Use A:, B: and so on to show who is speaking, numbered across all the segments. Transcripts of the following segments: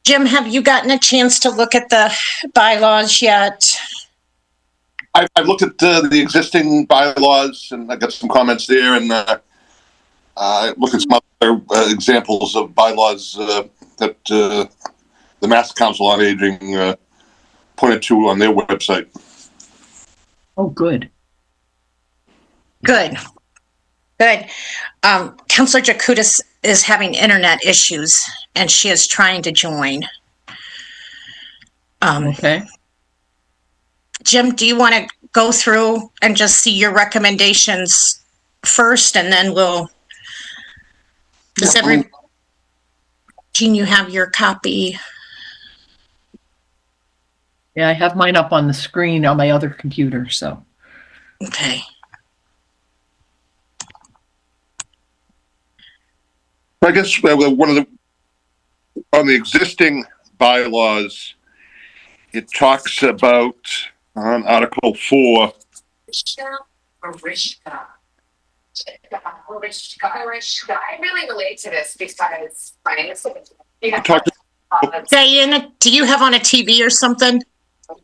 A: Jim, have you gotten a chance to look at the bylaws yet?
B: I've looked at the existing bylaws, and I got some comments there, and I looked at some other examples of bylaws that the Mass Council on Aging pointed to on their website.
C: Oh, good.
A: Good. Good. Councilor Jakutis is having internet issues, and she is trying to join.
C: Okay.
A: Jim, do you want to go through and just see your recommendations first, and then we'll... Jean, you have your copy?
C: Yeah, I have mine up on the screen on my other computer, so.
A: Okay.
B: I guess one of on the existing bylaws, it talks about on Article 4.
D: I really relate to this because
A: Diana, do you have on a TV or something?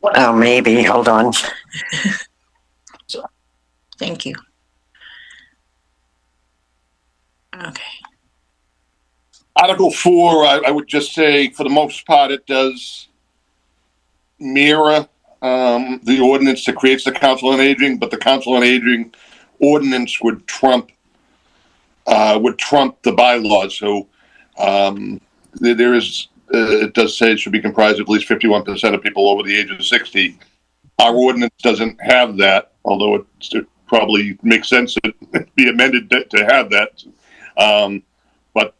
E: Oh, maybe. Hold on.
A: Thank you. Okay.
B: Article 4, I would just say, for the most part, it does mirror the ordinance that creates the Council on Aging, but the Council on Aging ordinance would trump the bylaws. So there is, it does say it should be comprised of at least 51% of people over the age of 60. Our ordinance doesn't have that, although it probably makes sense to be amended to have that. But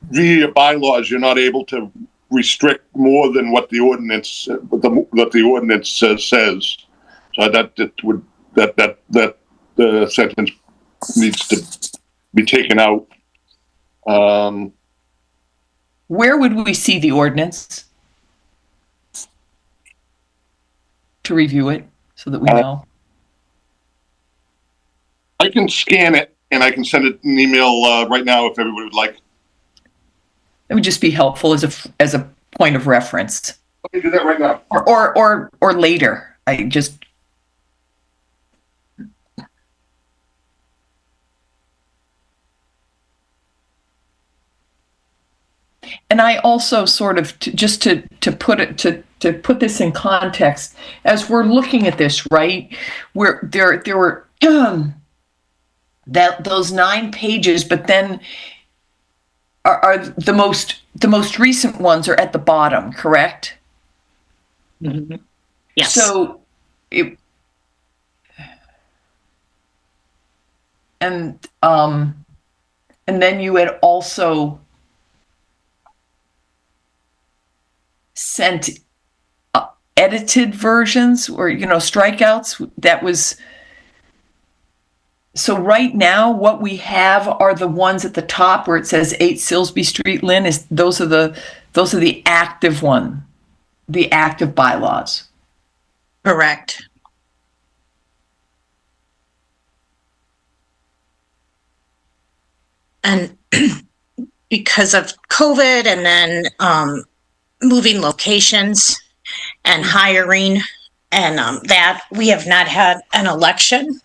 B: via bylaws, you're not able to restrict more than what the ordinance says. So that sentence needs to be taken out.
C: Where would we see the ordinance to review it so that we know?
B: I can scan it and I can send it an email right now if everybody would like.
C: It would just be helpful as a point of reference.
B: Let me do that right now.
C: Or later. I just. And I also sort of to put this in context, as we're looking at this, right? Where there were those 9 pages, but then are the most recent ones are at the bottom, correct?
A: Mm-hmm. Yes.
C: So and then you had also sent edited versions or strikeouts. That was. So right now, what we have are the ones at the top where it says 8 Silsby Street, Lynn. Those are the active one, the active bylaws.
A: Correct. And because of COVID and then moving locations and hiring and that, we have not had an election.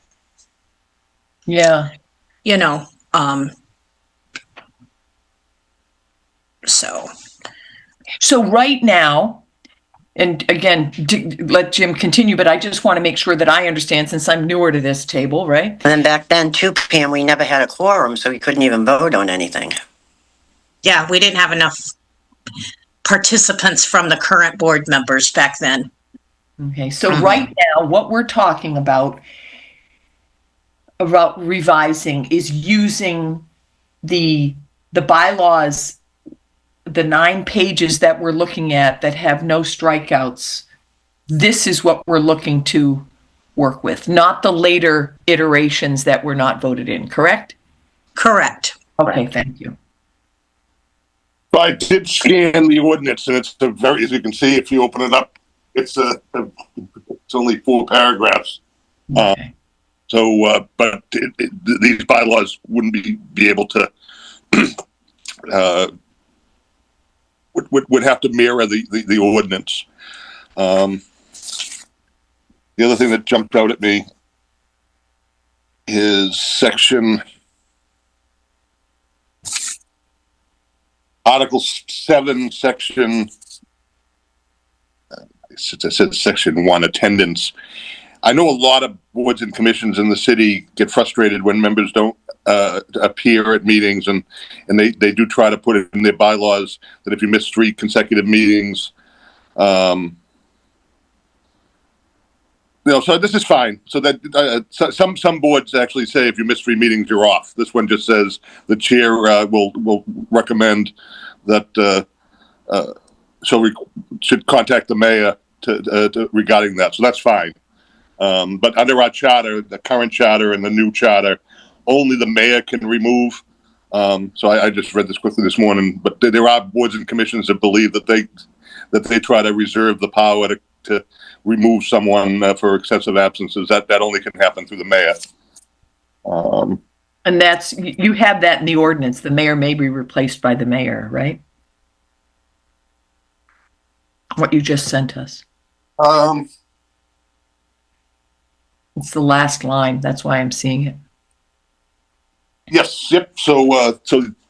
C: Yeah. So right now, and again, let Jim continue, but I just want to make sure that I understand since I'm newer to this table, right?
E: And then back then too, Pam, we never had a quorum, so we couldn't even vote on anything.
A: Yeah, we didn't have enough participants from the current board members back then.
C: Okay, so right now, what we're talking about revising is using the bylaws, the 9 pages that we're looking at that have no strikeouts. This is what we're looking to work with, not the later iterations that were not voted in, correct?
A: Correct.
C: Okay, thank you.
B: I did scan the ordinance, and it's as you can see, if you open it up, it's only 4 paragraphs.
C: Okay.
B: But these bylaws wouldn't be able to would have to mirror the ordinance. The other thing that jumped out at me is Article 7, Section, it says Section 1, attendance. I know a lot of boards and commissions in the city get frustrated when members don't appear at meetings, and they do try to put it in their bylaws that if you miss 3 consecutive meetings, so this is fine. So that some boards actually say if you miss 3 meetings, you're off. This one just says the chair will recommend that should contact the mayor to regarding that. So that's fine. But under our charter, the current charter and the new charter, only the mayor can remove. So I just read this quickly this morning. But there are boards and commissions that believe that they try to reserve the power to remove someone for excessive absences. That only can happen through the mayor.
C: And that's, you have that in the ordinance. The mayor may be replaced by the mayor, right? What you just sent us. It's the last line. That's why I'm seeing it.
B: Yes. Yep. So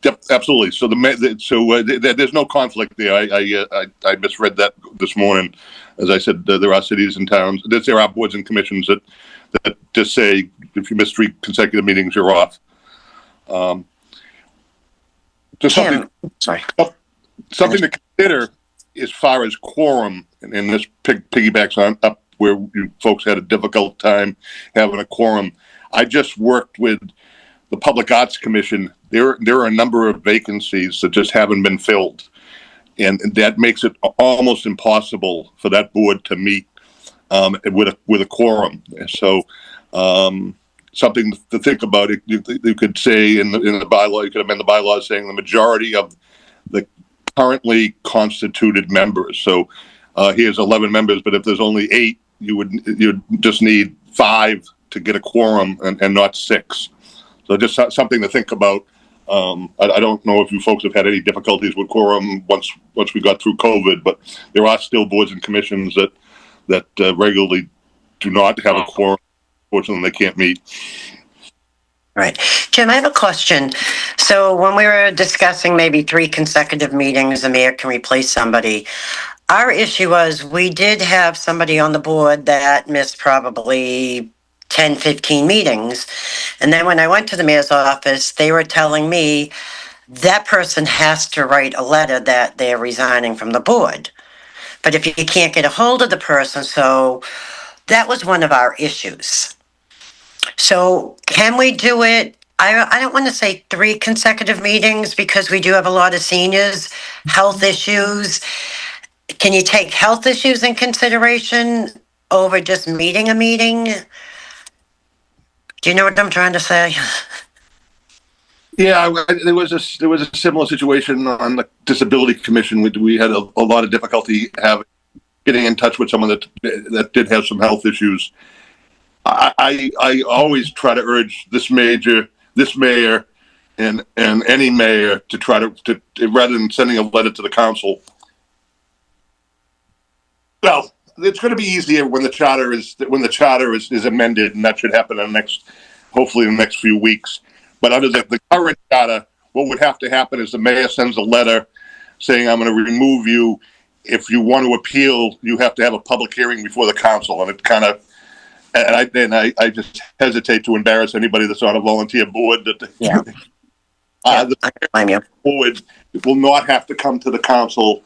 B: yep, absolutely. So there's no conflict there. I misread that this morning. As I said, there are cities and towns. There are boards and commissions that just say if you miss 3 consecutive meetings, you're off. Just something to consider as far as quorum, and this piggybacks on up where you folks had a difficult time having a quorum. I just worked with the Public Arts Commission. There are a number of vacancies that just haven't been filled, and that makes it almost impossible for that board to meet with a quorum. So something to think about. You could say in the bylaw, you could amend the bylaws saying the majority of the currently constituted members. So here's 11 members, but if there's only 8, you'd just need 5 to get a quorum and not 6. So just something to think about. I don't know if you folks have had any difficulties with quorum once we got through COVID, but there are still boards and commissions that regularly do not have a quorum. Fortunately, they can't meet.
E: Right. Jim, I have a question. So when we were discussing maybe 3 consecutive meetings, the mayor can replace somebody. Our issue was we did have somebody on the board that missed probably 10, 15 meetings. And then when I went to the mayor's office, they were telling me that person has to write a letter that they're resigning from the board. But if you can't get a hold of the person, so that was one of our issues. So can we do it? I don't want to say 3 consecutive meetings because we do have a lot of seniors, health issues. Can you take health issues in consideration over just meeting a meeting? Do you know what I'm trying to say?
B: Yeah, there was a similar situation on the Disability Commission. We had a lot of difficulty getting in touch with someone that did have some health issues. I always try to urge this mayor, and any mayor to try to rather than sending a letter to the council. Well, it's going to be easier when the charter is amended, and that should happen hopefully in the next few weeks. But under the current charter, what would have to happen is the mayor sends a letter saying, I'm going to remove you. If you want to appeal, you have to have a public hearing before the council. And it kind of, and I just hesitate to embarrass anybody that's on a volunteer board. The board will not have to come to the council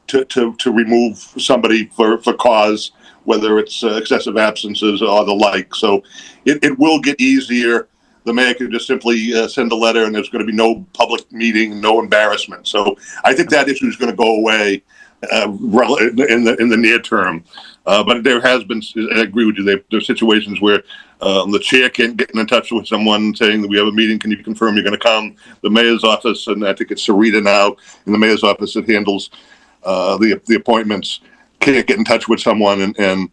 B: to remove somebody for cause, whether it's excessive absences or the like. So it will get easier. The mayor can just simply send a letter, and there's going to be no public meeting, no embarrassment. So I think that issue is going to go away in the near term. But there has been, I agree with you, there's situations where the chair can't get in touch with someone saying that we have a meeting, can you confirm you're going to come? The mayor's office, and I think it's Sarita now in the mayor's office that handles the appointments, can't get in touch with someone, and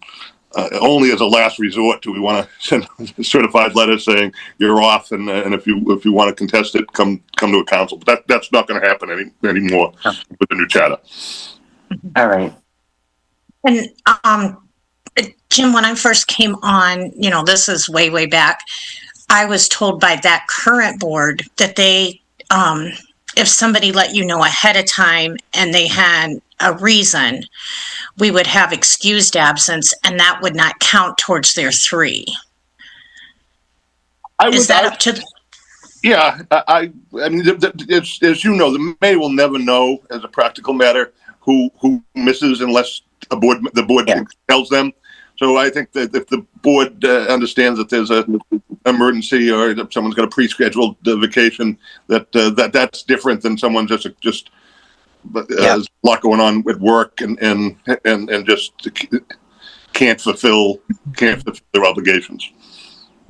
B: only as a last resort do we want to send a certified letter saying you're off, and if you want to contest it, come to a council. But that's not going to happen anymore with the new charter.
E: All right.
A: And Jim, when I first came on, this is way back, I was told by that current board that they, if somebody let you know ahead of time and they had a reason, we would have excused absence, and that would not count towards their 3. Is that up to?
B: Yeah, I mean, as you know, the mayor will never know, as a practical matter, who misses unless the board tells them. So I think that if the board understands that there's an emergency or that someone's got a pre-scheduled vacation, that's different than someone just has a lot going on with work and just can't fulfill their obligations.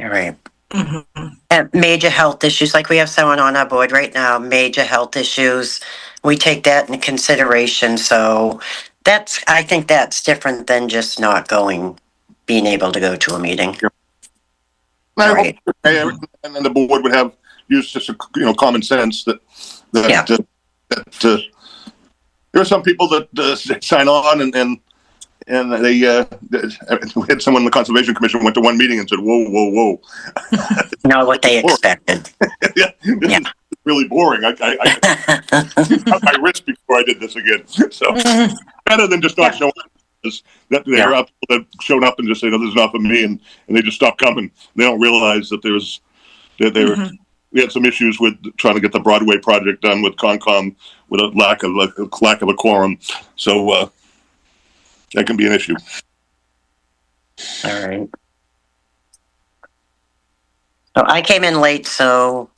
E: All right. Mm-hmm. And major health issues, like we have someone on our board right now, major health issues, we take that into consideration. So I think that's different than just not being able to go to a meeting.
B: Yep.
E: Right.
B: And then the board would have used just common sense that there are some people that sign on and they we had someone in the Conservation Commission went to one meeting and said, whoa.
E: Not what they expected.
B: This is really boring. I cut my wrist before I did this again. So better than just not showing up. That there are people that showed up and just say, no, this is not for me, and they just stop coming. They don't realize that we had some issues with trying to get the Broadway project done with Concom with a lack of a quorum. So that can be an issue.
E: All right. So I came in late, so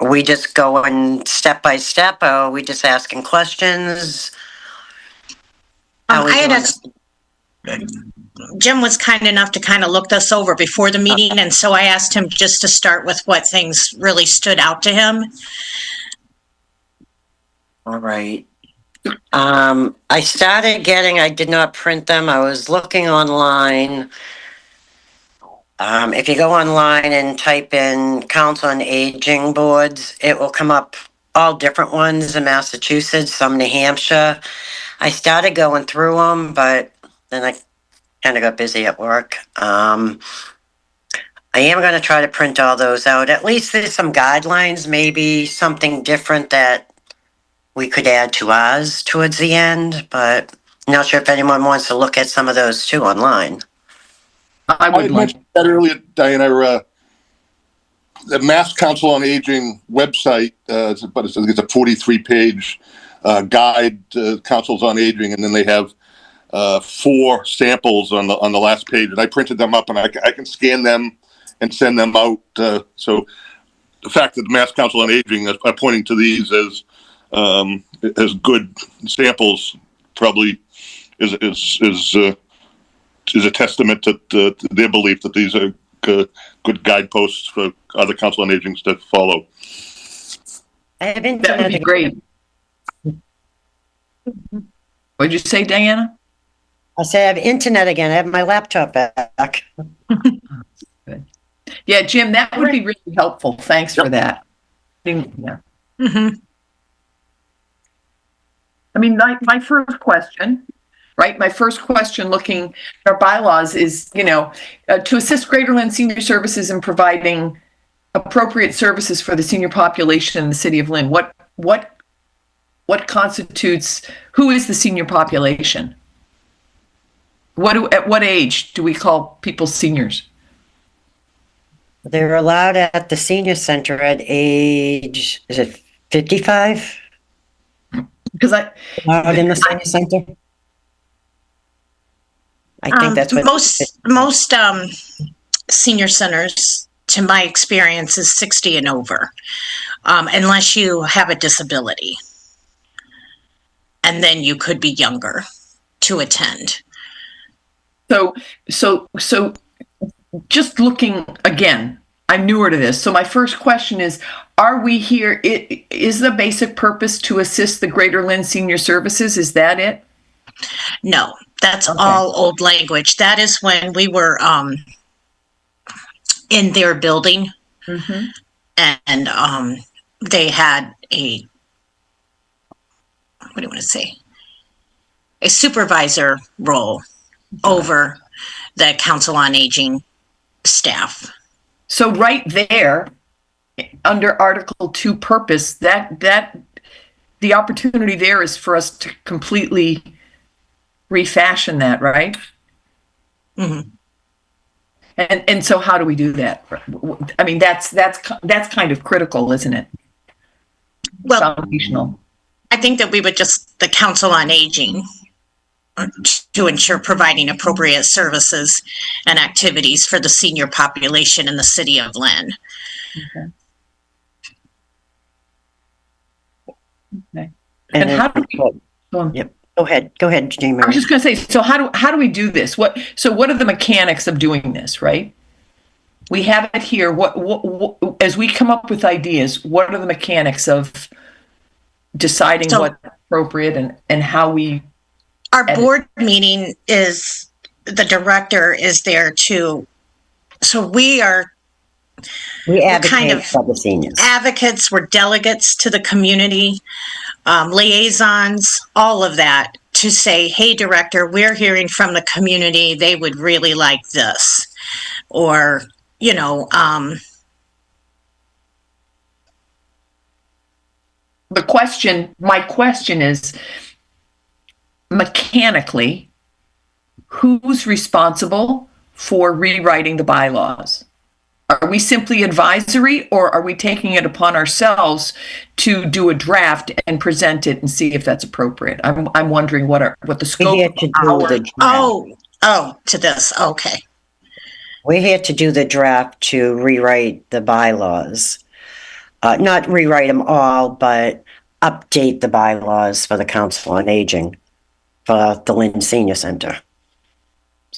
E: we just going step by step, or are we just asking questions?
A: Jim was kind enough to kind of look this over before the meeting, and so I asked him just to start with what things really stood out to him.
E: All right. I started I did not print them. I was looking online. If you go online and type in Council on Aging boards, it will come up all different ones in Massachusetts, some New Hampshire. I started going through them, but then I kind of got busy at work. I am going to try to print all those out. At least there's some guidelines, maybe something different that we could add to ours towards the end, but I'm not sure if anyone wants to look at some of those too online.
C: I would
B: mentioned that earlier, Diana. The Mass Council on Aging website, it's a 43-page guide to councils on aging, and then they have 4 samples on the last page, and I printed them up, and I can scan them and send them out. So the fact that the Mass Council on Aging is pointing to these as good samples probably is a testament to their belief that these are good guideposts for other Council on Agings to follow.
C: That would be great. What did you say, Diana?
E: I say I have internet again. I have my laptop back.
C: Good. Yeah, Jim, that would be really helpful. Thanks for that. Yeah.
A: Mm-hmm.
C: I mean, my first question, right? My first question looking at our bylaws is, to assist Greater Lynn Senior Services in providing appropriate services for the senior population in the city of Lynn. What constitutes, who is the senior population? At what age do we call people seniors?
E: They're allowed at the senior center at age, is it 55?
C: Because
E: allowed in the senior center? I think that's what
A: most senior centers, to my experience, is 60 and over, unless you have a disability, and then you could be younger to attend.
C: So just looking again, I'm newer to this. So my first question is, are we here? Is the basic purpose to assist the Greater Lynn Senior Services? Is that it?
A: No, that's
C: Okay.
A: all old language. That is when we were in their building,
C: Mm-hmm.
A: and they had a, what do you want to say, a supervisor role over the Council on Aging staff.
C: So right there, under Article 2 purpose, that the opportunity there is for us to completely refashion that, right?
A: Mhm.
C: And so how do we do that? I mean, that's kind of critical, isn't it?
A: Well,
C: Foundational.
A: I think that we would just, the Council on Aging, to ensure providing appropriate services and activities for the senior population in the city of Lynn.
C: Okay. Okay.
E: And
C: how do we?
E: Yep. Go ahead, Jean
C: I
E: Marie.
C: was just going to say. So how do we do this? What are the mechanics of doing this? Right. We have it here. What as we come up with ideas, what are the mechanics of deciding what's appropriate and how we?
A: Our board meeting is, the director is there to, so we
E: advocate
A: kind of
E: for the seniors.
A: advocates, we're delegates to the community, liaisons, all of that, to say, hey, director, we're hearing from the community, they would really like this. Or, you know,
C: my question is, mechanically, who's responsible for rewriting the bylaws? Are we simply advisory, or are we taking it upon ourselves to do a draft and present it and see if that's appropriate? I'm wondering what the scope
E: We're here to do the draft.
A: to this, okay.
E: We're here to do the draft to rewrite the bylaws. Not rewrite them all, but update the bylaws for the Council on Aging for the Lynn Senior Center.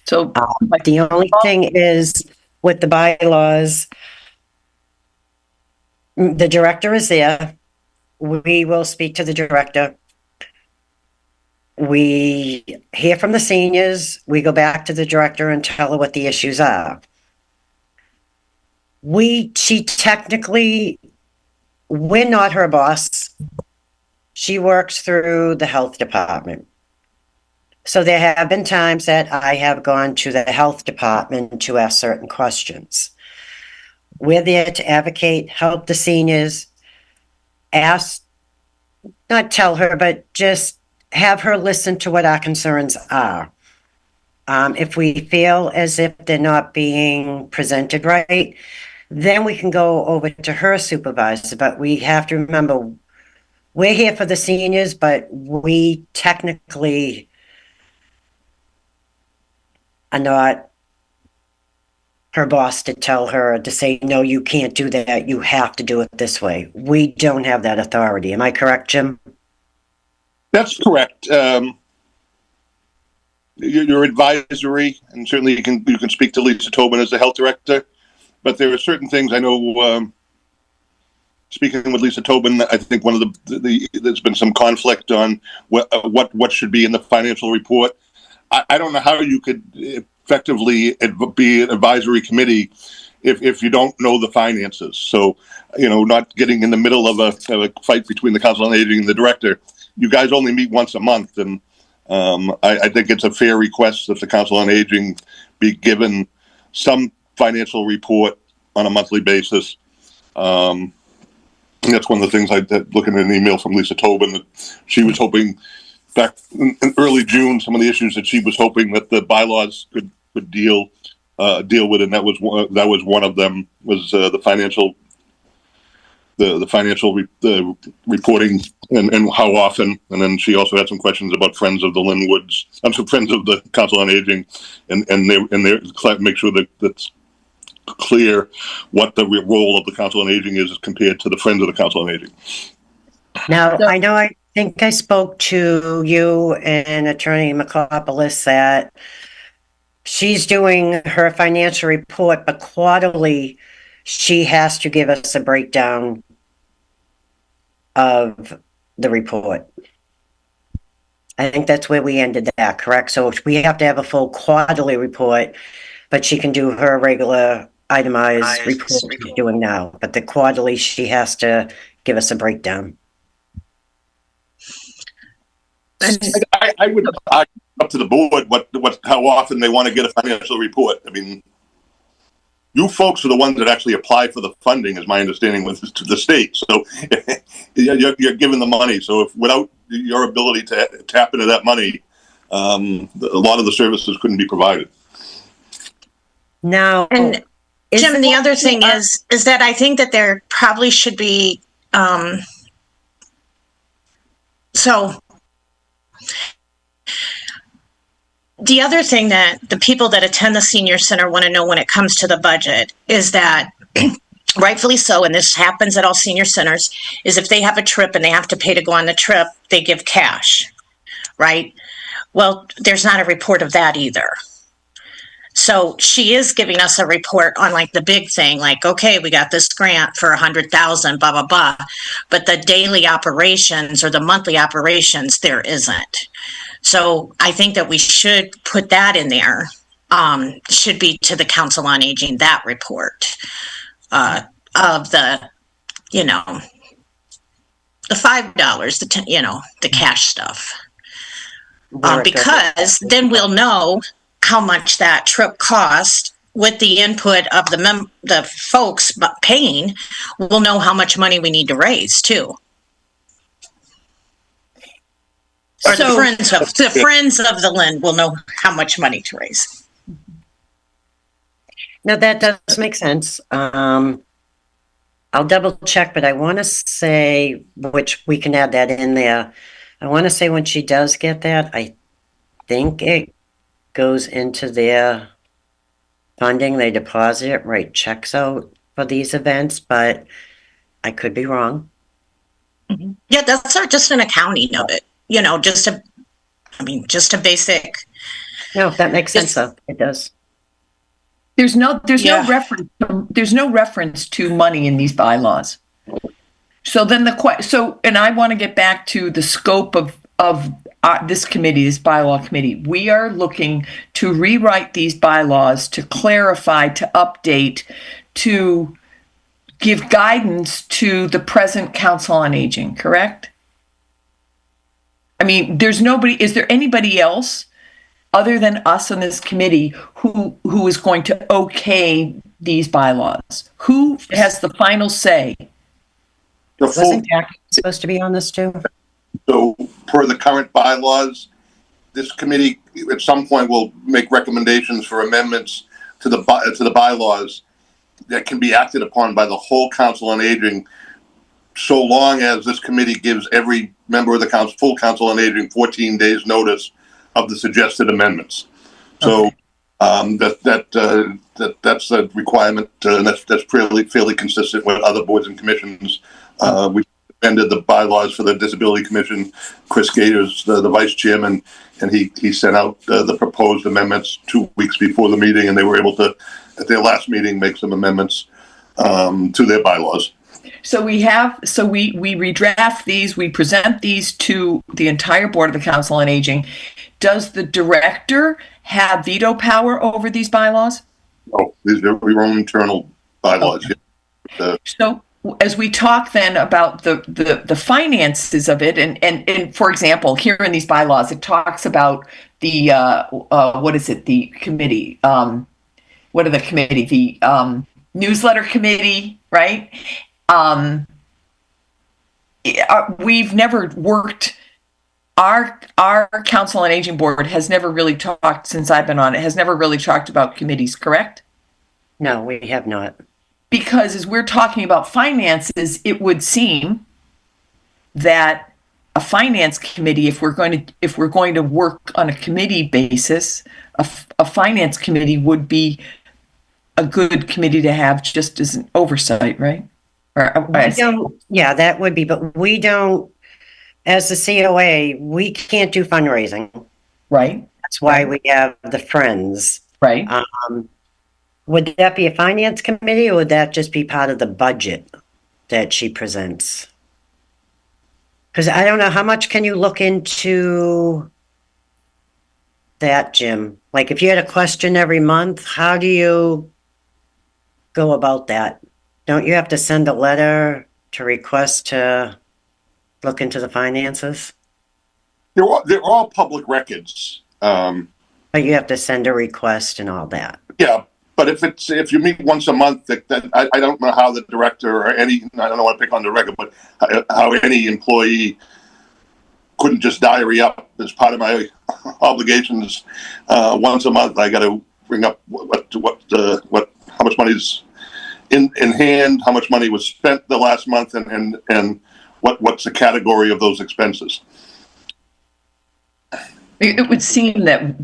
C: So
E: the only thing is with the bylaws, the director is there. We will speak to the director. We hear from the seniors. We go back to the director and tell her what the issues are. She technically, we're not her boss. She works through the health department. So there have been times that I have gone to the health department to ask certain questions. We're there to advocate, help the seniors, not tell her, but just have her listen to what our concerns are. If we feel as if they're not being presented right, then we can go over to her supervisor. But we have to remember, we're here for the seniors, but we technically are not her boss to tell her to say, no, you can't do that. You have to do it this way. We don't have that authority. Am I correct, Jim?
B: That's correct. You're advisory, and certainly you can speak to Lisa Tobin as the health director. But there are certain things I know. Speaking with Lisa Tobin, I think one of there's been some conflict on what should be in the financial report. I don't know how you could effectively be an advisory committee if you don't know the finances. So, not getting in the middle of a fight between the Council on Aging and the director. You guys only meet once a month, and I think it's a fair request that the Council on Aging be given some financial report on a monthly basis. That's one of the things looking at an email from Lisa Tobin, that she was hoping back in early June, some of the issues that she was hoping that the bylaws could deal with, and that was one of them, was the financial reporting and how often. And then she also had some questions about Friends of the Linwoods. Friends of the Council on Aging, and they make sure that that's clear what the role of the Council on Aging is compared to the Friends of the Council on Aging.
E: Now, I think I spoke to you and Attorney McCopolis that she's doing her financial report, but quarterly she has to give us a breakdown of the report. I think that's where we ended that, correct? So we have to have a full quarterly report, but she can do her regular itemized report she's doing now. But the quarterly, she has to give us a breakdown.
B: I would argue up to the board how often they want to get a financial report. I mean, you folks are the ones that actually apply for the funding, is my understanding with the state. So you're given the money. So if without your ability to tap into that money, a lot of the services couldn't be provided.
E: Now,
A: And Jim, the other thing is that I think that there probably should be, so the other thing that the people that attend the senior center want to know when it comes to the budget is that rightfully so, and this happens at all senior centers, is if they have a trip and they have to pay to go on the trip, they give cash, right? Well, there's not a report of that either. So she is giving us a report on like the big thing, like, okay, we got this grant for 100,000, blah, blah, blah. But the daily operations or the monthly operations, there isn't. So I think that we should put that in there. Should be to the Council on Aging, that report of the, the $5, the cash stuff. Because then we'll know how much that trip cost with the input of the folks paying. We'll know how much money we need to raise too. Or the friends of the Lynn will know how much money to raise.
E: now that does make sense. I'll double check, but I want to say, which we can add that in there. I want to say when she does get that, I think it goes into their funding. They deposit it, write checks out for these events, but I could be wrong.
A: Mm-hmm. Yeah, that's just an accounting of it. Just a basic.
E: No, that makes sense though. It does.
C: There's no reference to money in these bylaws. So then and I want to get back to the scope of this committee, this bylaw committee. We are looking to rewrite these bylaws, to clarify, to update, to give guidance to the present Council on Aging, correct? I mean, is there anybody else other than us on this committee who is going to okay these bylaws? Who has the final say?
E: Wasn't Jackie supposed to be on this too?
B: So per the current bylaws, this committee at some point will make recommendations for amendments to the bylaws that can be acted upon by the whole Council on Aging, so long as this committee gives every member of the full Council on Aging 14 days notice of the suggested amendments. So that's a requirement, and that's fairly consistent with other boards and commissions. We amended the bylaws for the Disability Commission. Chris Gator's the vice chairman, and he sent out the proposed amendments 2 weeks before the meeting, and they were able to, at their last meeting, make some amendments to their bylaws.
C: So we redraft these, we present these to the entire board of the Council on Aging. Does the director have veto power over these bylaws?
B: Oh, these are your own internal bylaws.
C: Okay. So as we talk then about the finances of it, and for example, here in these bylaws, it talks about the the committee, the newsletter committee, right? We've never worked. Our Council on Aging board has never really talked, since I've been on it, has never really talked about committees, correct?
E: No, we have not.
C: Because as we're talking about finances, it would seem that a finance committee, if we're going to work on a committee basis, a finance committee would be a good committee to have just as an oversight, right?
E: Yeah, that would be, but we don't, as the COA, we can't do fundraising.
C: Right.
E: That's why we have the Friends.
C: Right.
E: Would that be a finance committee, or would that just be part of the budget that she presents? Because I don't know, how much can you look into that, Jim? Like if you had a question every month, how do you go about that? Don't you have to send a letter to request to look into the finances?
B: They're all public records.
E: But you have to send a request and all that.
B: Yeah, but if you meet once a month, that I don't know how the director or I don't want to pick on the director, but how any employee couldn't just diary up as part of my obligations. Once a month, I got to bring up how much money's in hand, how much money was spent the last month, and what's the category of those expenses.
C: It would seem that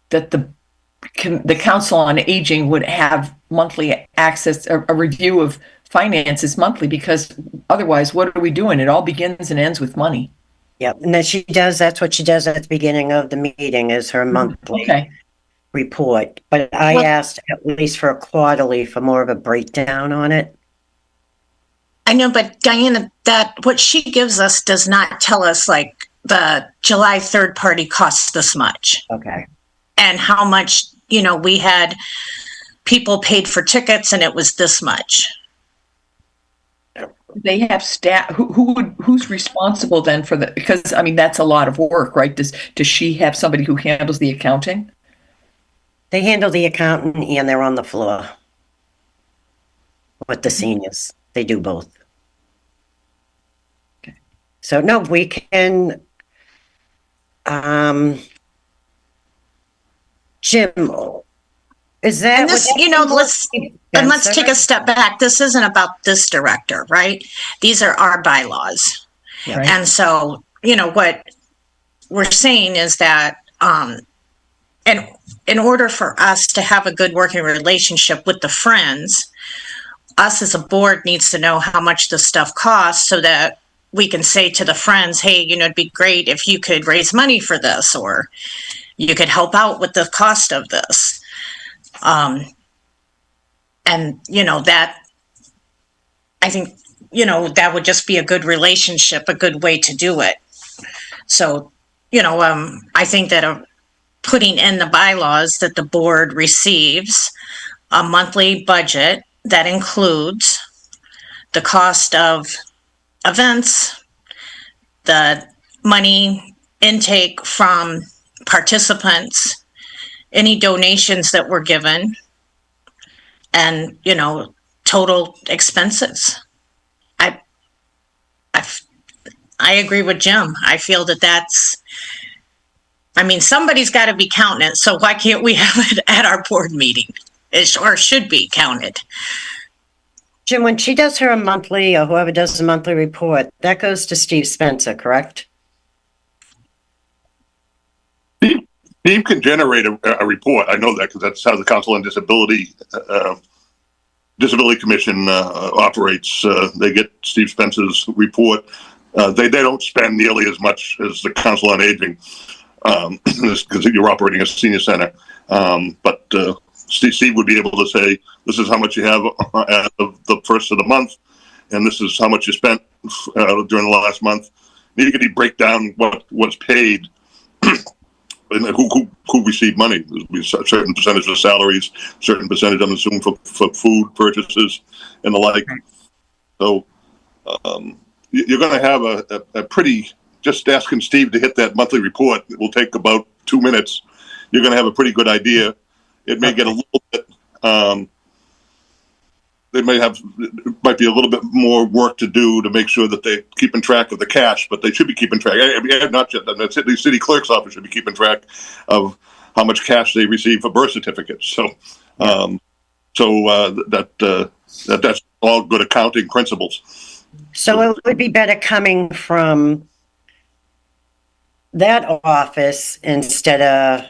C: the Council on Aging would have monthly access, a review of finances monthly, because otherwise, what are we doing? It all begins and ends with money.
E: Yep, and then that's what she does at the beginning of the meeting, is her monthly report. But I asked at least for a quarterly for more of a breakdown on it.
A: I know, but Diana, that what she gives us does not tell us like the July third party costs this much.
E: Okay.
A: And how much, we had people paid for tickets and it was this much.
C: They have staff. Who's responsible then for the? Because I mean, that's a lot of work, right? Does she have somebody who handles the accounting?
E: They handle the accountant and they're on the floor with the seniors. They do both.
C: Okay.
E: So no, we can. Jim, is that?
A: And this, let's take a step back. This isn't about this director, right? These are our bylaws.
E: Yeah.
C: Right.
A: And so, what we're saying is that, and in order for us to have a good working relationship with the Friends, us as a board needs to know how much this stuff costs so that we can say to the Friends, hey, it'd be great if you could raise money for this, or you could help out with the cost of this. And, that, I think, that would just be a good relationship, a good way to do it. So, I think that putting in the bylaws that the board receives a monthly budget that includes the cost of events, the money intake from participants, any donations that were given, and total expenses. I agree with Jim. I feel that's, somebody's got to be counting it, so why can't we have it at our board meeting? Or should be counted.
E: Jim, when she does her monthly, or whoever does the monthly report, that goes to Steve Spencer, correct?
B: Steve can generate a report. I know that because that's how the Council on Disability Commission operates. They get Steve Spencer's report. They don't spend nearly as much as the Council on Aging because you're operating a senior center. But Steve would be able to say, this is how much you have as of the first of the month, and this is how much you spent during the last month. You can break down what's paid and who received money. There'll be a certain percentage of salaries, certain percentage, I'm assuming, for food purchases and the like. So you're going to have a pretty, just asking Steve to hit that monthly report, it will take about 2 minutes. You're going to have a pretty good idea. It may get a little bit, it might be a little bit more work to do to make sure that they're keeping track of the cash, but they should be keeping track. Not just the city clerk's office should be keeping track of how much cash they receive for birth certificates. So, that's all good accounting principles.
E: So it would be better coming from that office instead of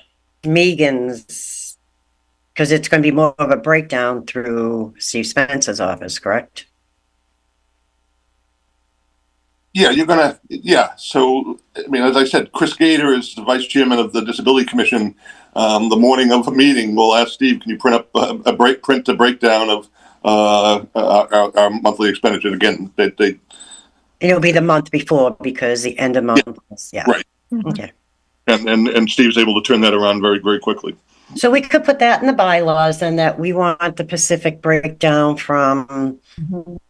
E: Megan's, because it's going to be more of a breakdown through Steve Spencer's office, correct?
B: Yeah, So, as I said, Chris Gator is the vice chairman of the Disability Commission. The morning of a meeting, we'll ask Steve, can you print up a breakdown of our monthly expenditure? Again,
E: It'll be the month before because the end of month, yeah.
B: Right.
E: Okay.
B: And Steve's able to turn that around very, very quickly.
E: So we could put that in the bylaws and that we want the Pacific breakdown from,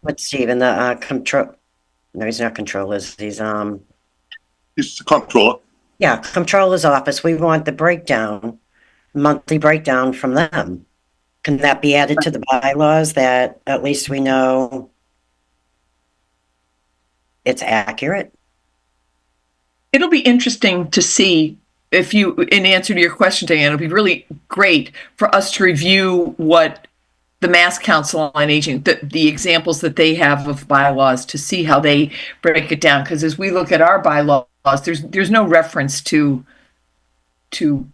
E: what's Stephen, the control, no, he's not controllers, he's,
B: He's the comptroller.
E: yeah, controller's office. We want the breakdown, monthly breakdown from them. Can that be added to the bylaws that at least we know it's accurate?
C: It'll be interesting to see if you, in answer to your question, Diane, it'll be really great for us to review what the Mass Council on Aging, the examples that they have of bylaws, to see how they break it down. Because as we look at our bylaws, there's no reference to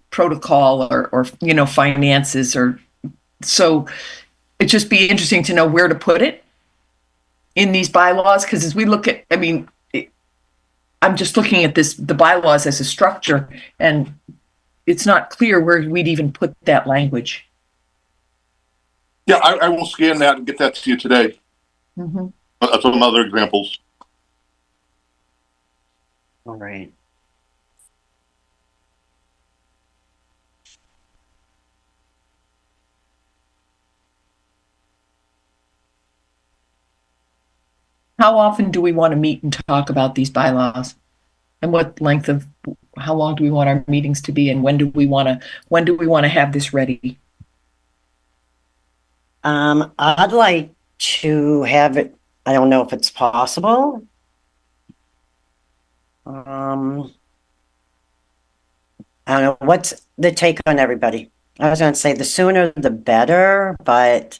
C: protocol or finances, or so it'd just be interesting to know where to put it in these bylaws. Because as we look at, I'm just looking at the bylaws as a structure, and it's not clear where we'd even put that language.
B: Yeah, I will scan that and get that to you today. Some other examples.
E: All right.
C: How often do we want to meet and talk about these bylaws? And how long do we want our meetings to be? And when do we want to have this ready?
E: I'd like to have it, I don't know if it's possible. I don't know, what's the take on everybody? I was gonna say the sooner the better, but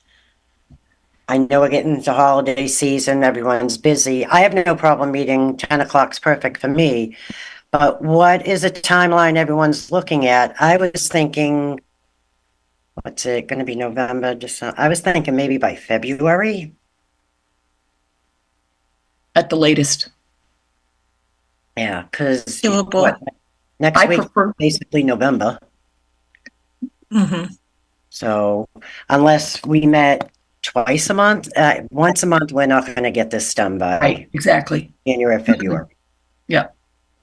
E: I know we're getting into holiday season, everyone's busy. I have no problem meeting, 10 o'clock's perfect for me. But what is a timeline everyone's looking at? I was thinking, what's it gonna be, November, December? I was thinking maybe by February.
C: At the latest.
E: Yeah, because
A: Doable.
E: next
C: I
E: week,
C: prefer,
E: basically November.
A: Mhm.
E: So unless we met twice a month, once a month, we're not going to get this done by
C: right, exactly.
E: January or February.
C: Yeah.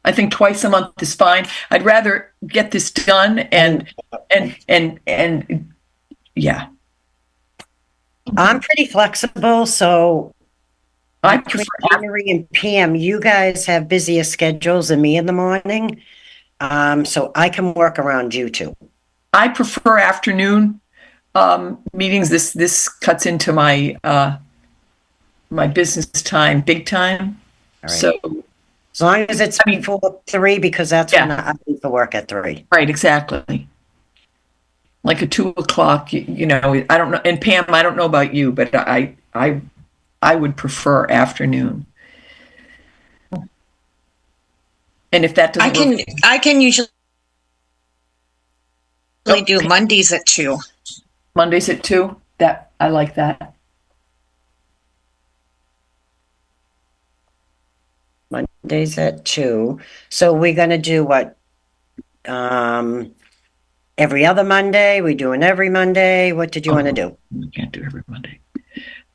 C: I think twice a month is fine. I'd rather get this done and yeah.
E: I'm pretty flexible, so
C: I
E: between
C: prefer,
E: January and PM, you guys have busier schedules than me in the morning. So I can work around you too.
C: I prefer afternoon meetings. This cuts into my my business time big time.
E: All right.
C: So
E: As long as it's before 3, because that's when I leave for work at 3.
C: right, exactly. Like at 2 o'clock, I don't know. And Pam, I don't know about you, but I would prefer afternoon. And if that doesn't work,
A: I can usually do Mondays at 2.
C: Mondays at 2, that I like that.
E: Mondays at 2. So we're going to do what? Every other Monday? We doing every Monday? What did you want to do?
C: We can't do every Monday.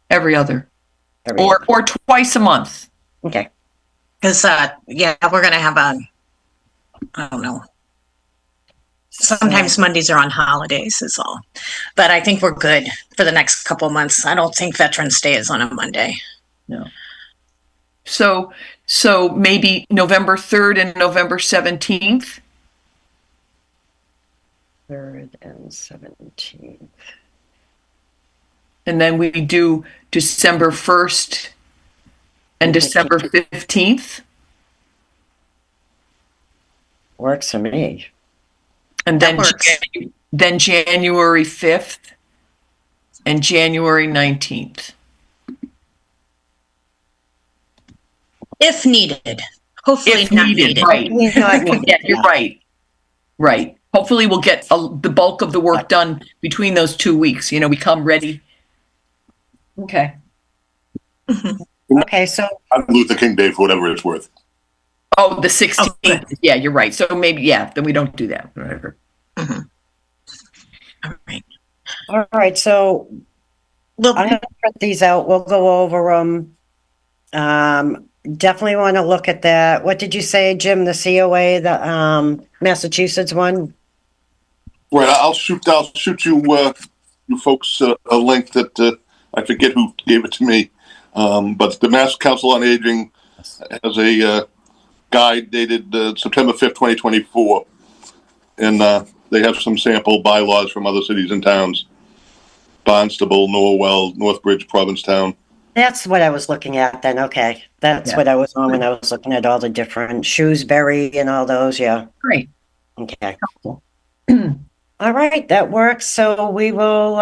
C: Every other.
E: Every
C: Or
E: other.
C: twice a month.
E: Okay.
A: Because, we're going to have I don't know. Sometimes Mondays are on holidays is all. But I think we're good for the next couple of months. I don't think Veterans Day is on a Monday.
C: No. So maybe November 3rd and November 17th.
E: 3rd and 17th.
C: And then we do December 1st and December 15th.
E: Works for me.
C: And then January 5th and January 19th.
A: If needed. Hopefully not needed.
C: Right. Yeah, you're right. Right. Hopefully we'll get the bulk of the work done between those 2 weeks. We come ready. Okay.
E: Okay, so
B: Martin Luther King Day for whatever it's worth.
C: Oh, the 16th. Yeah, you're right. So maybe, then we don't do that. Whatever.
A: All right.
E: all right, so
A: Well,
E: I'm going to print these out. We'll go over them. definitely want to look at that. What did you say, Jim? The COA, the Massachusetts one?
B: Right, I'll shoot you, you folks, a link that, I forget who gave it to me. But the Mass Council on Aging has a, guide dated, September 5th, 2024. And, they have some sample bylaws from other cities and towns. Barnstable, Norwell, Northbridge, Provincetown.
E: That's what I was looking at then. Okay. That's
C: Yeah.
E: what I was on when I was looking at all the different Shrewsbury and all those. Yeah.
C: Great.
E: Okay. All right. That works. So we will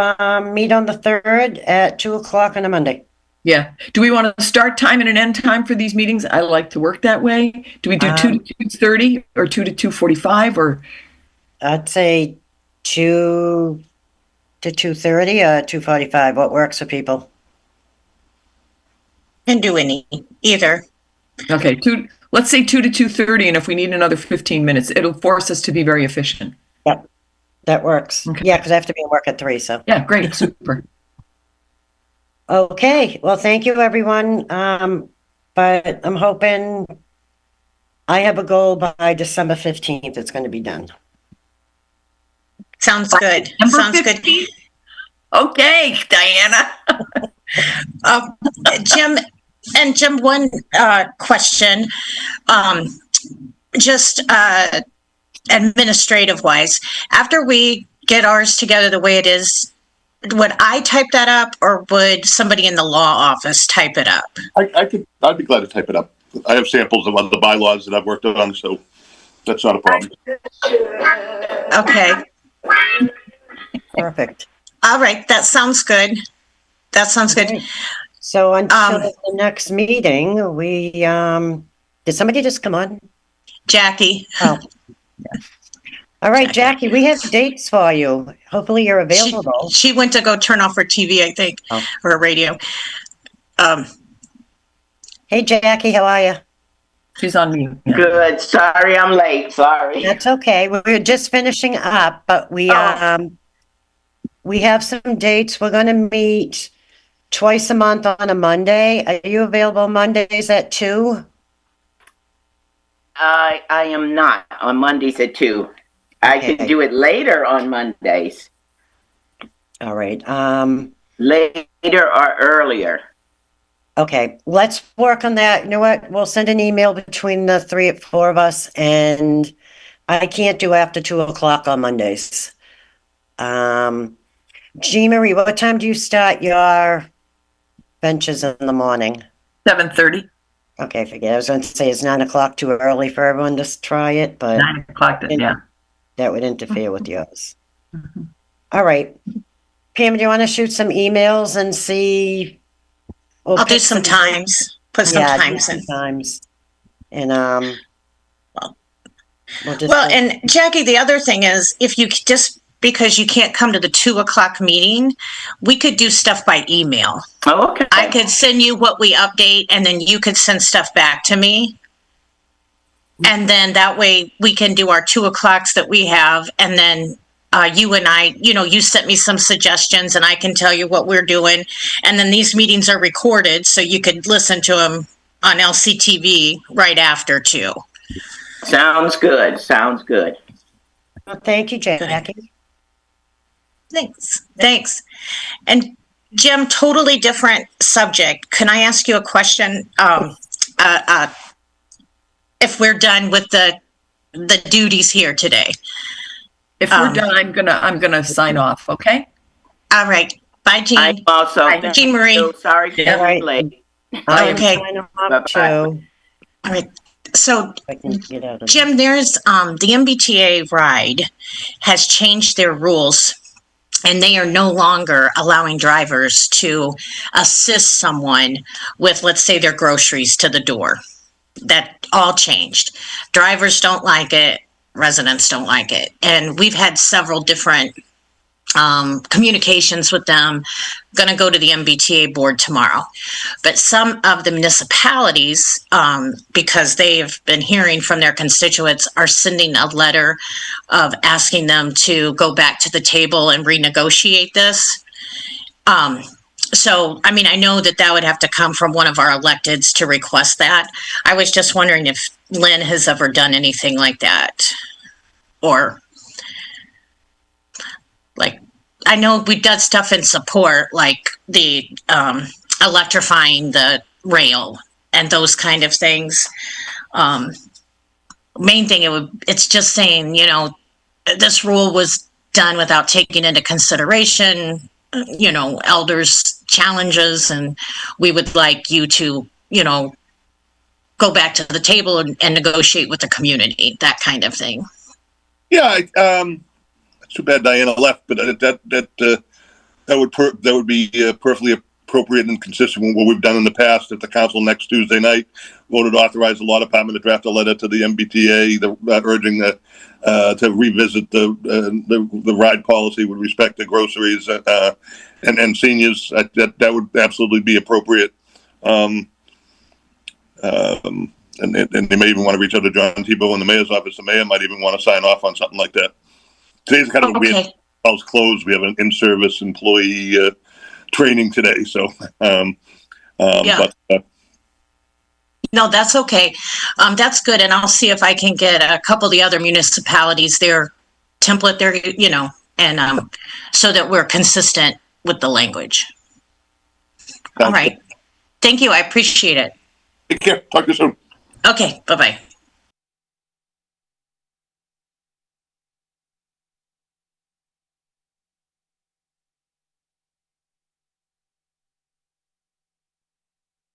E: meet on the 3rd at 2:00 on a Monday.
C: Yeah. Do we want to start time and an end time for these meetings? I like to work that way. Do we do 2 to 2:30 or 2 to 2:45 or?
E: I'd say 2 to 2:30 or 2:45. What works for people?
A: Can do either.
C: Okay, let's say 2 to 2:30, and if we need another 15 minutes, it'll force us to be very efficient.
E: Yep. That works.
C: Okay.
E: Yeah, because I have to be at work at 3. So.
C: Yeah, great, super.
E: Okay. Well, thank you, everyone. But I'm hoping I have a goal by December 15th. It's going to be done.
A: Sounds good.
C: Number
A: Sounds good.
C: 15? Okay, Diana.
A: Jim, one question, just administrative wise, after we get ours together the way it is, would I type that up or would somebody in the law office type it up?
B: I'd be glad to type it up. I have samples of other bylaws that I've worked on, so that's not a problem.
A: Okay.
E: Perfect.
A: All right. That sounds good. That sounds good.
E: Okay. So until the next meeting, we did somebody just come on?
A: Jackie.
E: Oh. All right, Jackie, we have dates for you. Hopefully you're available.
A: She went to go turn off her TV, I think, or her radio.
E: Hey, Jackie, how are you?
C: She's on mute. Yeah.
F: Good. Sorry, I'm late. Sorry.
E: That's okay. We're just finishing up, but we have some dates. We're going to meet twice a month on a Monday. Are you available Mondays at 2?
F: I am not on Mondays at 2. I
E: Okay.
F: can do it later on Mondays.
E: All right.
F: Later or earlier.
E: Okay, let's work on that. You know what? We'll send an email between the 4 of us, and I can't do after 2:00 on Mondays. Jean Marie, what time do you start your benches in the morning?
C: 7:30.
E: Okay, forget. I was going to say it's 9:00 too early for everyone to try it, but
C: 9:00. Yeah.
E: that would interfere with yours.
C: Mhm.
E: All right, Pam, do you want to shoot some emails and see? We'll
A: I'll do
E: pick
A: some times. Put some
E: Yeah,
A: times
E: do
A: in.
E: some times, and we'll just
A: Well, and Jackie, the other thing is, if you just because you can't come to the 2:00 meeting, we could do stuff by email.
F: Oh, okay.
A: I could send you what we update, and then you could send stuff back to me. And then that way we can do our 2:00 that we have, and then you and I, you sent me some suggestions, and I can tell you what we're doing. And then these meetings are recorded, so you could listen to them on LCTV right after too.
F: Sounds good. Sounds good.
E: well, thank you, Jackie.
A: Thanks. And Jim, totally different subject. Can I ask you a question? If we're done with the duties here today.
C: If we're done, I'm gonna sign off. Okay.
A: All right. Bye, Jean.
F: I'm also.
A: Bye, Jean Marie.
F: So sorry to
C: Yeah.
F: be late.
A: Okay.
E: Up to,
A: All right. So,
E: I can get out of
A: Jim, there's the MBTA ride has changed their rules, and they are no longer allowing drivers to assist someone with, let's say, their groceries to the door. That all changed. Drivers don't like it. Residents don't like it. And we've had several different communications with them. Going to go to the MBTA board tomorrow. But some of the municipalities, because they've been hearing from their constituents, are sending a letter of asking them to go back to the table and renegotiate this. So, I mean, I know that that would have to come from one of our electeds to request that. I was just wondering if Lynn has ever done anything like that. Or, like, I know we done stuff in support, like the electrifying the rail and those kind of things. Main thing, it's just saying, you know, this rule was done without taking into consideration, you know, elders' challenges, and we would like you to, you know, go back to the table and negotiate with the community, that kind of thing.
B: Yeah, it's too bad Diana left, but that would be perfectly appropriate and consistent with what we've done in the past. If the council next Tuesday night voted to authorize the law department to draft a letter to the MBTA, urging to revisit the ride policy with respect to groceries and seniors, that would absolutely be appropriate. And they may even want to reach out to John Tebow in the mayor's office. The mayor might even want to sign off on something like that. Today's kind of weird. House closed. We have an in-service employee training today, so
A: Yeah. No, that's okay. That's good, and I'll see if I can get a couple of the other municipalities their template there, you know, and so that we're consistent with the language. All right. Thank you. I appreciate it.
B: Take care. Talk to you soon.
A: Okay. Bye-bye.